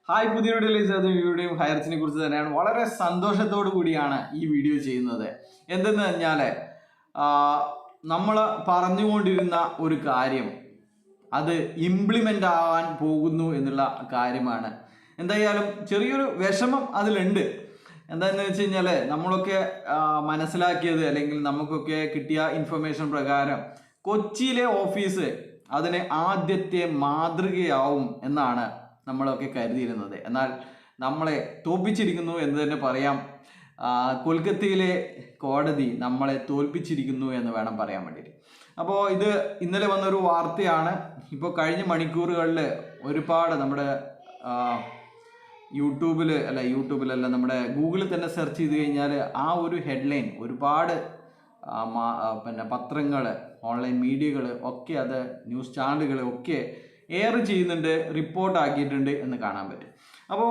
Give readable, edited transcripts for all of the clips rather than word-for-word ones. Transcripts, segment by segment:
Hi, പുതിയ വീഡിയോയും ഹയർസിനെ കുറിച്ച് തന്നെയാണ്. വളരെ സന്തോഷത്തോടു കൂടിയാണ് ഈ വീഡിയോ ചെയ്യുന്നത്. എന്തെന്ന് പറഞ്ഞാൽ നമ്മൾ പറഞ്ഞുകൊണ്ടിരുന്ന ഒരു കാര്യം അത് ഇംപ്ലിമെൻ്റ് ആവാൻ പോകുന്നു എന്നുള്ള കാര്യമാണ്. എന്തായാലും ചെറിയൊരു വിഷമം അതിലുണ്ട്. എന്താണെന്ന് വെച്ച് കഴിഞ്ഞാൽ നമ്മളൊക്കെ മനസ്സിലാക്കിയത് അല്ലെങ്കിൽ നമുക്കൊക്കെ കിട്ടിയ ഇൻഫർമേഷൻ പ്രകാരം കൊച്ചിയിലെ ഓഫീസ് അതിന് ആദ്യത്തെ മാതൃകയാവും എന്നാണ് നമ്മളൊക്കെ കരുതിയിരുന്നത്. എന്നാൽ നമ്മളെ തോൽപ്പിച്ചിരിക്കുന്നു എന്ന് തന്നെ പറയാം. കൊൽക്കത്തയിലെ കോടതി നമ്മളെ തോൽപ്പിച്ചിരിക്കുന്നു എന്ന് വേണം പറയാൻ വേണ്ടിയിട്ട്. അപ്പോൾ ഇത് ഇന്നലെ വന്നൊരു വാർത്തയാണ്. ഇപ്പോൾ കഴിഞ്ഞ മണിക്കൂറുകളിൽ ഒരുപാട് നമ്മുടെ യൂട്യൂബിലല്ല നമ്മുടെ ഗൂഗിളിൽ തന്നെ സെർച്ച് ചെയ്ത് കഴിഞ്ഞാൽ ആ ഒരു ഹെഡ്ലൈൻ ഒരുപാട് പത്രങ്ങൾ, ഓൺലൈൻ മീഡിയകൾ ഒക്കെ, അത് ന്യൂസ് ചാനലുകൾ ഒക്കെ എയർ ചെയ്യുന്നുണ്ട്, റിപ്പോർട്ട് ആക്കിയിട്ടുണ്ട് എന്ന് കാണാൻ പറ്റും. അപ്പോൾ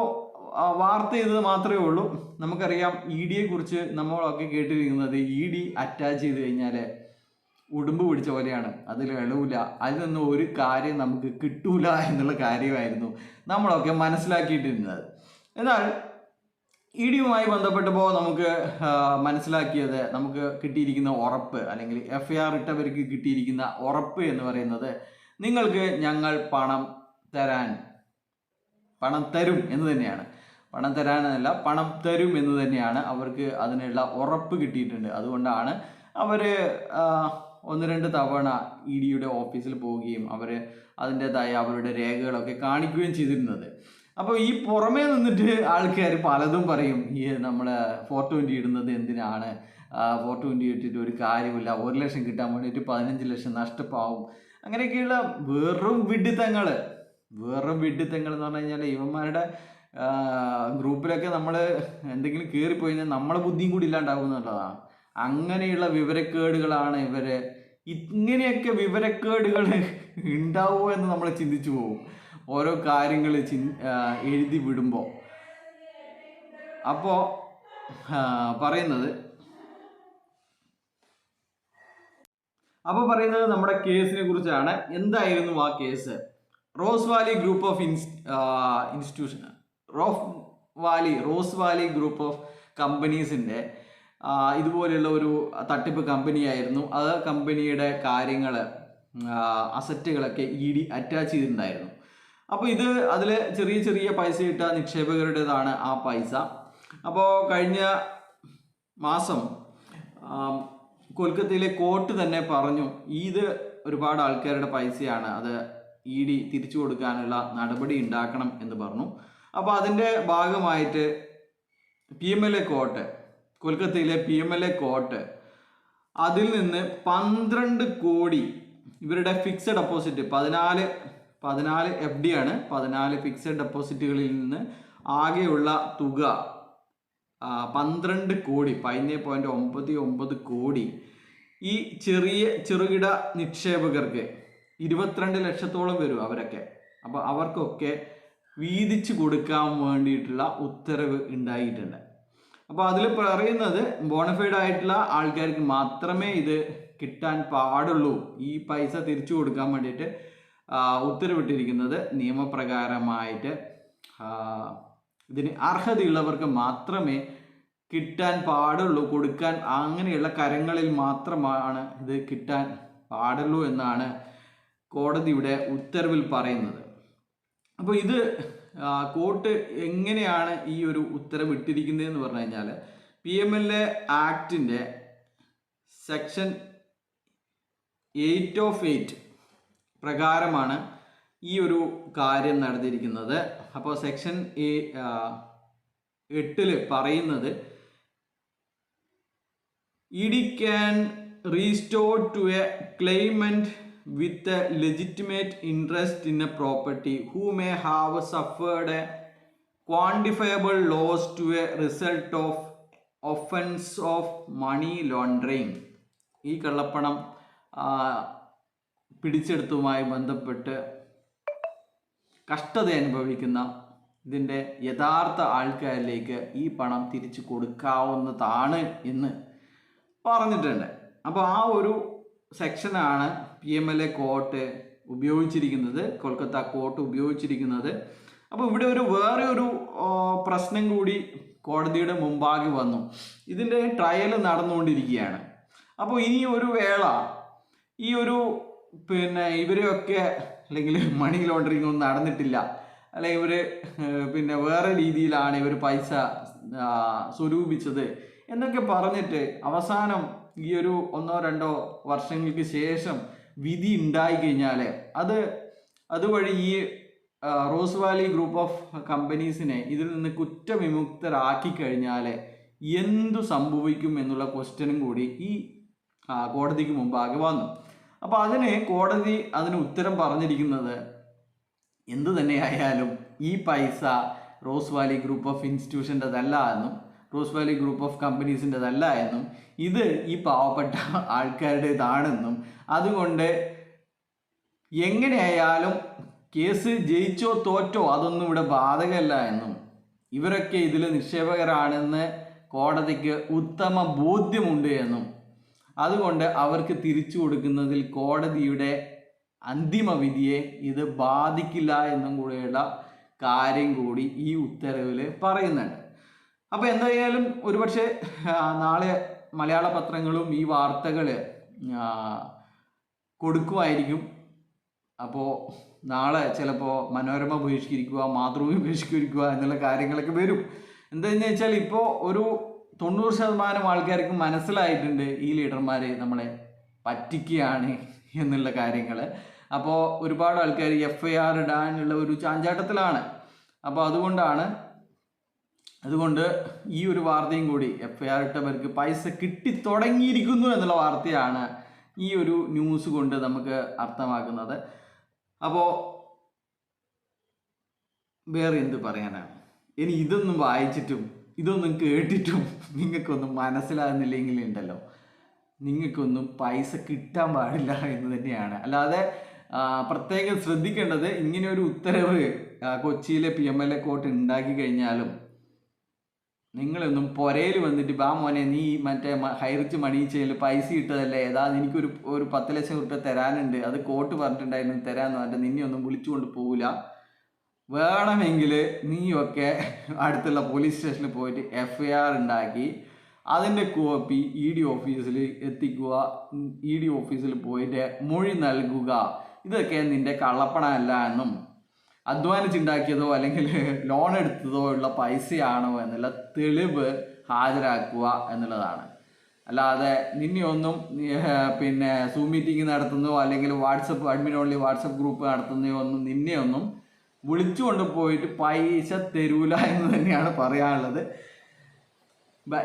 വാർത്ത ചെയ്തത് മാത്രമേ ഉള്ളൂ. നമുക്കറിയാം EDയെ കുറിച്ച് നമ്മളൊക്കെ കേട്ടിരിക്കുന്നത് ED അറ്റാച്ച് ചെയ്ത് കഴിഞ്ഞാൽ ഉടുമ്പ് പിടിച്ച പോലെയാണ്, അതിൽ ഇളവില്ല, അതിൽ നിന്ന് ഒരു കാര്യം നമുക്ക് കിട്ടൂല എന്നുള്ള കാര്യമായിരുന്നു നമ്മളൊക്കെ മനസ്സിലാക്കിയിട്ടിരുന്നത്. എന്നാൽ EDയുമായി ബന്ധപ്പെട്ടപ്പോൾ നമുക്ക് മനസ്സിലാക്കിയത്, നമുക്ക് കിട്ടിയിരിക്കുന്ന ഉറപ്പ് അല്ലെങ്കിൽ FIR ഇട്ടവർക്ക് കിട്ടിയിരിക്കുന്ന ഉറപ്പ് എന്ന് പറയുന്നത്, നിങ്ങൾക്ക് ഞങ്ങൾ പണം തരും എന്ന് തന്നെയാണ്. പണം തരാനല്ല, പണം തരും എന്ന് തന്നെയാണ് അവർക്ക് അതിനുള്ള ഉറപ്പ് കിട്ടിയിട്ടുണ്ട്. അതുകൊണ്ടാണ് അവർ 1-2 തവണ EDയുടെ ഓഫീസിൽ പോവുകയും അവർ അതിൻ്റെതായ അവരുടെ രേഖകളൊക്കെ കാണിക്കുകയും ചെയ്തിരുന്നത്. അപ്പോൾ ഈ പുറമേ നിന്നിട്ട് ആൾക്കാർ പലതും പറയും, ഈ നമ്മൾ 420 ഇടുന്നത് എന്തിനാണ്, 420 ഇട്ടിട്ട് ഒരു കാര്യമില്ല, 1 ലക്ഷം കിട്ടാൻ വേണ്ടിയിട്ട് 15 ലക്ഷം നഷ്ടപ്പാവും, അങ്ങനെയൊക്കെയുള്ള വെറും വിഡ്ഢിത്തങ്ങൾ എന്ന് പറഞ്ഞു കഴിഞ്ഞാൽ ഇവന്മാരുടെ ഗ്രൂപ്പിലൊക്കെ നമ്മൾ എന്തെങ്കിലും കയറിപ്പോയി കഴിഞ്ഞാൽ നമ്മളെ ബുദ്ധിയും കൂടി ഇല്ലാണ്ടാവും എന്നുള്ളതാണ്. അങ്ങനെയുള്ള വിവരക്കേടുകളാണ് ഇവർ. ഇങ്ങനെയൊക്കെ വിവരക്കേടുകൾ ഉണ്ടാവുമോ എന്ന് നമ്മൾ ചിന്തിച്ചു പോകും ഓരോ കാര്യങ്ങൾ എഴുതി വിടുമ്പോൾ. അപ്പോൾ പറയുന്നത് നമ്മുടെ കേസിനെ കുറിച്ചാണ്. എന്തായിരുന്നു ആ case? Rose Valley group of കമ്പനീസിൻ്റെ ഇതുപോലെയുള്ള ഒരു തട്ടിപ്പ് കമ്പനിയായിരുന്നു. അത് കമ്പനിയുടെ കാര്യങ്ങൾ, അസറ്റുകളൊക്കെ ED അറ്റാച്ച് ചെയ്തിട്ടുണ്ടായിരുന്നു. അപ്പോൾ അതിൽ ചെറിയ ചെറിയ പൈസ ഇട്ട നിക്ഷേപകരുടേതാണ് ആ പൈസ. അപ്പോൾ കഴിഞ്ഞ മാസം കൊൽക്കത്തയിലെ കോർട്ട് തന്നെ പറഞ്ഞു, ഇത് ഒരുപാട് ആൾക്കാരുടെ പൈസയാണ്, അത് ED തിരിച്ചു കൊടുക്കാനുള്ള നടപടി ഉണ്ടാക്കണം എന്ന് പറഞ്ഞു. അപ്പോൾ അതിൻ്റെ ഭാഗമായിട്ട് PMLA കോർട്ട്, കൊൽക്കത്തയിലെ PMLA കോർട്ട് അതിൽ നിന്ന് 12 കോടി ഇവരുടെ ഫിക്സഡ് ഡെപ്പോസിറ്റ് 14 FD ആണ്, 14 ഫിക്സഡ് ഡെപ്പോസിറ്റുകളിൽ നിന്ന് ആകെയുള്ള തുക 12 കോടി, 11.99 കോടി ഈ ചെറുകിട നിക്ഷേപകർക്ക് 22 ലക്ഷത്തോളം വരും അവരൊക്കെ. അപ്പോൾ അവർക്കൊക്കെ വീതിച്ചു കൊടുക്കാൻ വേണ്ടിയിട്ടുള്ള ഉത്തരവ് ഉണ്ടായിട്ടുണ്ട്. അപ്പോൾ അതിൽ പറയുന്നത്, ബോണഫൈഡ് ആയിട്ടുള്ള ആൾക്കാർക്ക് മാത്രമേ ഇത് കിട്ടാൻ പാടുള്ളൂ. ഈ പൈസ തിരിച്ചു കൊടുക്കാൻ വേണ്ടിയിട്ട് ഉത്തരവിട്ടിരിക്കുന്നത് നിയമപ്രകാരമായിട്ട് ഇതിന് അർഹതയുള്ളവർക്ക് മാത്രമേ കിട്ടാൻ പാടുള്ളൂ, കൊടുക്കാൻ അങ്ങനെയുള്ള കരങ്ങളിൽ മാത്രമാണ് ഇത് കിട്ടാൻ പാടുള്ളൂ എന്നാണ് കോടതിയുടെ ഉത്തരവിൽ പറയുന്നത്. അപ്പോൾ ഇത് കോർട്ട് എങ്ങനെയാണ് ഈ ഒരു ഉത്തരവ് ഇട്ടിരിക്കുന്നതെന്ന് പറഞ്ഞു കഴിഞ്ഞാൽ, PMLA ആക്ടിൻ്റെ സെക്ഷൻ 8 പ്രകാരമാണ് ഈ ഒരു കാര്യം നടന്നിരിക്കുന്നത്. അപ്പോൾ സെക്ഷൻ 8 പറയുന്നത്, ED can restore to a claimant with a legitimate interest in a property who may have suffered a quantifiable loss to a result of offense of money laundering. ഈ കള്ളപ്പണം പിടിച്ചെടുത്തതുമായി ബന്ധപ്പെട്ട് കഷ്ടത അനുഭവിക്കുന്ന ഇതിൻ്റെ യഥാർത്ഥ ആൾക്കാരിലേക്ക് ഈ പണം തിരിച്ചു കൊടുക്കാവുന്നതാണ് എന്ന് പറഞ്ഞിട്ടുണ്ട്. അപ്പോൾ ആ ഒരു സെക്ഷനാണ് PMLA കോർട്ട് ഉപയോഗിച്ചിരിക്കുന്നത്, കൊൽക്കത്ത കോർട്ട് ഉപയോഗിച്ചിരിക്കുന്നത്. അപ്പോൾ ഇവിടെ വേറെ ഒരു പ്രശ്നം കൂടി കോടതിയുടെ മുമ്പാകെ വന്നു. ഇതിൻ്റെ ട്രയൽ നടന്നുകൊണ്ടിരിക്കുകയാണ്. അപ്പോൾ ഇനി ഒരു വേള ഈ ഇവരെയൊക്കെ അല്ലെങ്കിൽ മണി ലോണ്ടറിങ് ഒന്നും നടന്നിട്ടില്ല, അല്ലെങ്കിൽ ഇവർ വേറെ രീതിയിലാണ് ഇവർ പൈസ സ്വരൂപിച്ചത് എന്നൊക്കെ പറഞ്ഞിട്ട് അവസാനം ഈ 1-2 വർഷങ്ങൾക്ക് ശേഷം വിധി ഉണ്ടായി കഴിഞ്ഞാൽ അതുവഴി ഈ റോസ് വാലി ഗ്രൂപ്പ് ഓഫ് കമ്പനീസിനെ ഇതിൽ നിന്ന് കുറ്റവിമുക്തരാക്കി കഴിഞ്ഞാൽ എന്തു സംഭവിക്കും എന്നുള്ള ക്വസ്റ്റ്യനും കൂടി ഈ കോടതിക്ക് മുമ്പാകെ വന്നു. അപ്പോൾ കോടതി അതിന് ഉത്തരം പറഞ്ഞിരിക്കുന്നത് എന്തു തന്നെയായാലും ഈ പൈസ റോസ് വാലി ഗ്രൂപ്പ് ഓഫ് ഇൻസ്റ്റിറ്റ്യൂഷൻ്റെതല്ല എന്നും റോസ് വാലി ഗ്രൂപ്പ് ഓഫ് കമ്പനീസിൻ്റെതല്ല എന്നും ഇത് ഈ പാവപ്പെട്ട ആൾക്കാരുടേതാണെന്നും അതുകൊണ്ട് എങ്ങനെയായാലും കേസ് ജയിച്ചോ തോറ്റോ അതൊന്നും ഇവിടെ ബാധകമല്ല എന്നും ഇവരൊക്കെ ഇതിൽ നിക്ഷേപകരാണെന്ന് കോടതിക്ക് ഉത്തമ ബോധ്യമുണ്ട് എന്നും അതുകൊണ്ട് അവർക്ക് തിരിച്ചു കൊടുക്കുന്നതിൽ കോടതിയുടെ അന്തിമ വിധിയെ ഇത് ബാധിക്കില്ല എന്നും കൂടെയുള്ള കാര്യം കൂടി ഈ ഉത്തരവിൽ പറയുന്നുണ്ട്. അപ്പോൾ എന്തായാലും ഒരുപക്ഷെ നാളെ മലയാള പത്രങ്ങളും ഈ വാർത്തകൾ കൊടുക്കുമായിരിക്കും. അപ്പോൾ നാളെ ചിലപ്പോൾ മനോരമ ബഹിഷ്കരിക്കുക, മാതൃഭൂമി ബഹിഷ്കരിക്കുക എന്നുള്ള കാര്യങ്ങളൊക്കെ വരും. എന്താണെന്ന് വെച്ചാൽ ഇപ്പോൾ 90% ആൾക്കാർക്ക് മനസ്സിലായിട്ടുണ്ട് ഈ ലീഡർമാർ നമ്മളെ പറ്റിക്കുകയാണ് എന്നുള്ള കാര്യങ്ങൾ. അപ്പോൾ ഒരുപാട് ആൾക്കാർ FIR ഇടാനുള്ള ഒരു ചാഞ്ചാട്ടത്തിലാണ്. അപ്പോൾ അതുകൊണ്ട് ഈ ഒരു വാർത്തയും കൂടി FIR ഇട്ടവർക്ക് പൈസ കിട്ടി തുടങ്ങിയിരിക്കുന്നു എന്നുള്ള വാർത്തയാണ് ഈ ഒരു ന്യൂസ് കൊണ്ട് നമുക്ക് അർത്ഥമാക്കുന്നത്. അപ്പോൾ വേറെ എന്ത് പറയാനാണ്? ഇനി ഇതൊന്നും വായിച്ചിട്ടും ഇതൊന്നും കേട്ടിട്ടും നിങ്ങൾക്കൊന്നും മനസ്സിലാകുന്നില്ലെങ്കിൽ ഉണ്ടല്ലോ, നിങ്ങൾക്കൊന്നും പൈസ കിട്ടാൻ പാടില്ല എന്ന് തന്നെയാണ്. അല്ലാതെ പ്രത്യേകം ശ്രദ്ധിക്കേണ്ടത്, ഇങ്ങനെ ഒരു ഉത്തരവ് കൊച്ചിയിലെ PMLA കോർട്ട് ഉണ്ടാക്കി കഴിഞ്ഞാലും നിങ്ങളൊന്നും പുരയിൽ വന്നിട്ട് മോനെ നീ മറ്റേ ഹൈറിച്ച് മണി ചെയ്യൽ പൈസ ഇട്ടതല്ലേ, എനിക്കൊരു 10 ലക്ഷം രൂപ തരാനുണ്ട്, അത് കോർട്ട് പറഞ്ഞിട്ടുണ്ടായിരുന്നു തരാമെന്ന് പറഞ്ഞിട്ട് നിന്നെ ഒന്നും വിളിച്ചുകൊണ്ട് പോവില്ല. വേണമെങ്കിൽ നീയൊക്കെ അടുത്തുള്ള പോലീസ് സ്റ്റേഷനിൽ പോയിട്ട് FIR ഉണ്ടാക്കി അതിൻ്റെ കോപ്പി ED ഓഫീസിൽ എത്തിക്കുക, ED ഓഫീസിൽ പോയിട്ട് മൊഴി നൽകുക. ഇതൊക്കെ നിൻ്റെ കള്ളപ്പണമല്ല എന്നും അധ്വാനിച്ചുണ്ടാക്കിയതോ അല്ലെങ്കിൽ ലോൺ എടുത്തതോ ഉള്ള പൈസയാണോ എന്നുള്ള തെളിവ് ഹാജരാക്കുക എന്നുള്ളതാണ്. അല്ലാതെ നിന്നെയൊന്നും സൂം മീറ്റിംഗ് നടത്തുന്നതോ അല്ലെങ്കിൽ അഡ്മിൻ ഓൺലി വാട്സപ്പ് ഗ്രൂപ്പ് നടത്തുന്നതോ ഒന്നും നിന്നെയൊന്നും വിളിച്ചുകൊണ്ട് പോയിട്ട് പൈസ തരൂല എന്ന് തന്നെയാണ് പറയാനുള്ളത്. ബൈ.